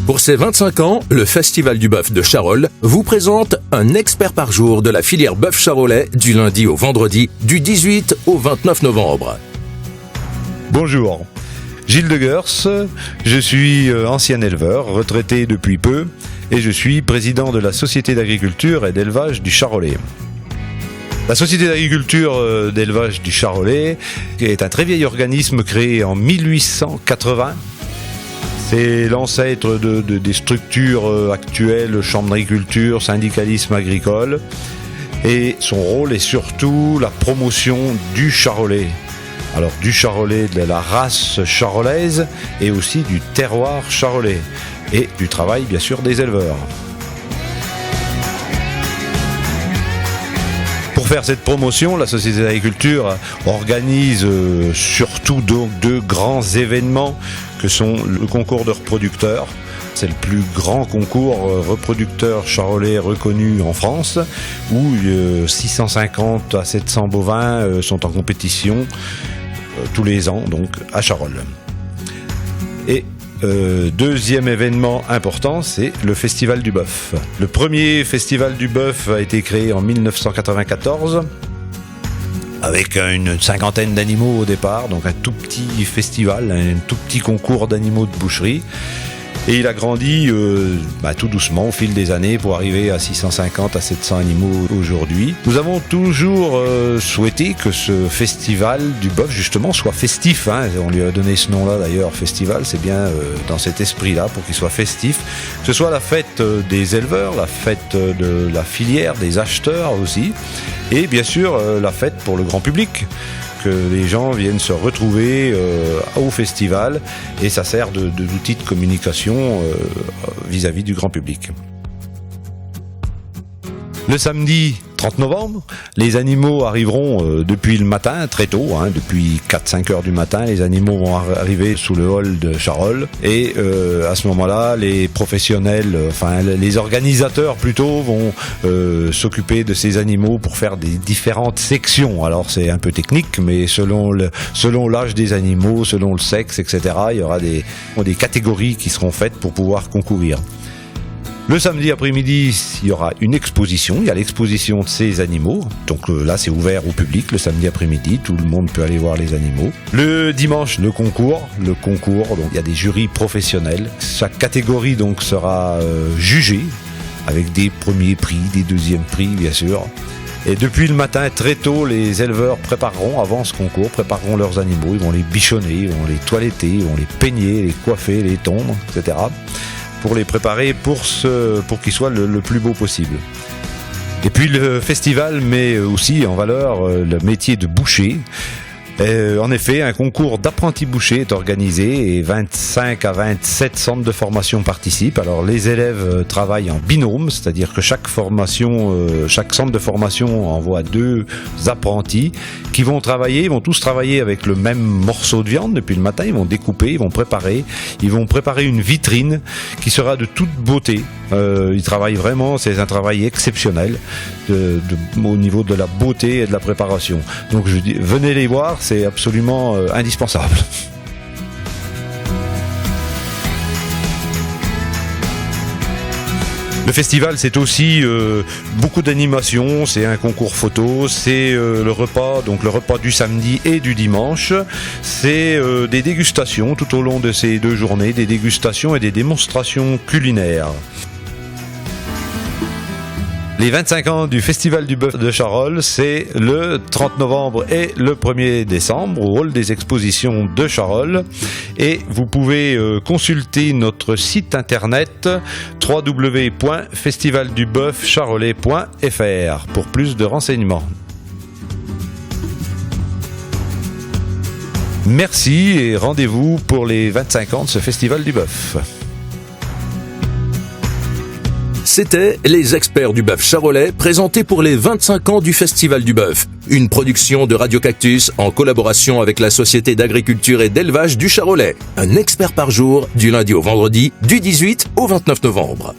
Pour ses 25 ans, le Festival du bœuf de Charolles vous présente un expert par jour de la filière bœuf charolais du lundi au vendredi, du 18 au 29 novembre. Bonjour, Gilles de Gers, je suis ancien éleveur, retraité depuis peu, et je suis président de la Société d'agriculture et d'élevage du Charolais. La Société d'agriculture d'élevage du Charolais est un très vieil organisme créé en 1880. C'est l'ancêtre des structures actuelles, chambre d'agriculture, syndicalisme agricole. Et son rôle est surtout la promotion du Charolais. Alors du Charolais, de la race charolaise et aussi du terroir charolais. Et du travail bien sûr des éleveurs. Pour faire cette promotion, la Société d'agriculture organise surtout donc deux grands événements que sont le concours de reproducteurs. C'est le plus grand concours reproducteur charolais reconnu en France, où 650 à 700 bovins sont en compétition tous les ans, donc à Charolles. Et deuxième événement important, c'est le Festival du bœuf. Le premier Festival du bœuf a été créé en 1994 avec une cinquantaine d'animaux au départ, donc un tout petit festival, un tout petit concours d'animaux de boucherie. Et il a grandi tout doucement au fil des années pour arriver à 650 à 700 animaux aujourd'hui. Nous avons toujours souhaité que ce festival du bœuf justement soit festif. On lui a donné ce nom-là d'ailleurs, festival, c'est bien dans cet esprit-là pour qu'il soit festif. Que ce soit la fête des éleveurs, la fête de la filière, des acheteurs aussi. Et bien sûr la fête pour le grand public. Que les gens viennent se retrouver au festival et ça sert d'outil de communication vis-à-vis du grand public. Le samedi 30 novembre, les animaux arriveront depuis le matin, très tôt, depuis 4-5 heures du matin, les animaux vont arriver sous le hall de Charolles et à ce moment-là, les professionnels, les organisateurs plutôt, vont s'occuper de ces animaux pour faire des différentes sections. Alors c'est un peu technique, mais selon l'âge des animaux, selon le sexe, etc., il y aura des catégories qui seront faites pour pouvoir concourir. Le samedi après-midi, il y aura une exposition. Il y a l'exposition de ces animaux. Donc là, c'est ouvert au public le samedi après-midi. Tout le monde peut aller voir les animaux. Le dimanche, le concours. Donc il y a des jurys professionnels. Chaque catégorie donc sera jugée avec des premiers prix, des deuxièmes prix, bien sûr. Et depuis le matin, très tôt, les éleveurs prépareront, avant ce concours, leurs animaux. Ils vont les bichonner, ils vont les toiletter, ils vont les peigner, les coiffer, les tondre, etc. pour les préparer pour qu'ils soient le plus beau possible. Et puis le festival met aussi en valeur le métier de boucher. En effet, un concours d'apprentis bouchers est organisé et 25 à 27 centres de formation participent. Alors les élèves travaillent en binôme, c'est-à-dire que chaque centre de formation envoie 2 apprentis qui vont tous travailler avec le même morceau de viande depuis le matin. Ils vont découper, ils vont préparer une vitrine qui sera de toute beauté. Ils travaillent vraiment, c'est un travail exceptionnel au niveau de la beauté et de la préparation. Donc je dis, venez les voir, c'est absolument indispensable. Le festival, c'est aussi beaucoup d'animations, c'est un concours photo, c'est le repas du samedi et du dimanche, c'est des dégustations tout au long de ces 2 journées, des dégustations et des démonstrations culinaires. Les 25 ans du Festival du bœuf de Charolles, c'est le 30 novembre et le 1er décembre au hall des expositions de Charolles. Et vous pouvez consulter notre site internet www.festivalduboeufcharolais.fr pour plus de renseignements. Merci et rendez-vous pour les 25 ans de ce Festival du bœuf. C'était les experts du bœuf charolais présentés pour les 25 ans du Festival du bœuf. Une production de Radio Cactus en collaboration avec la Société d'agriculture et d'élevage du Charolais. Un expert par jour, du lundi au vendredi, du 18 au 29 novembre.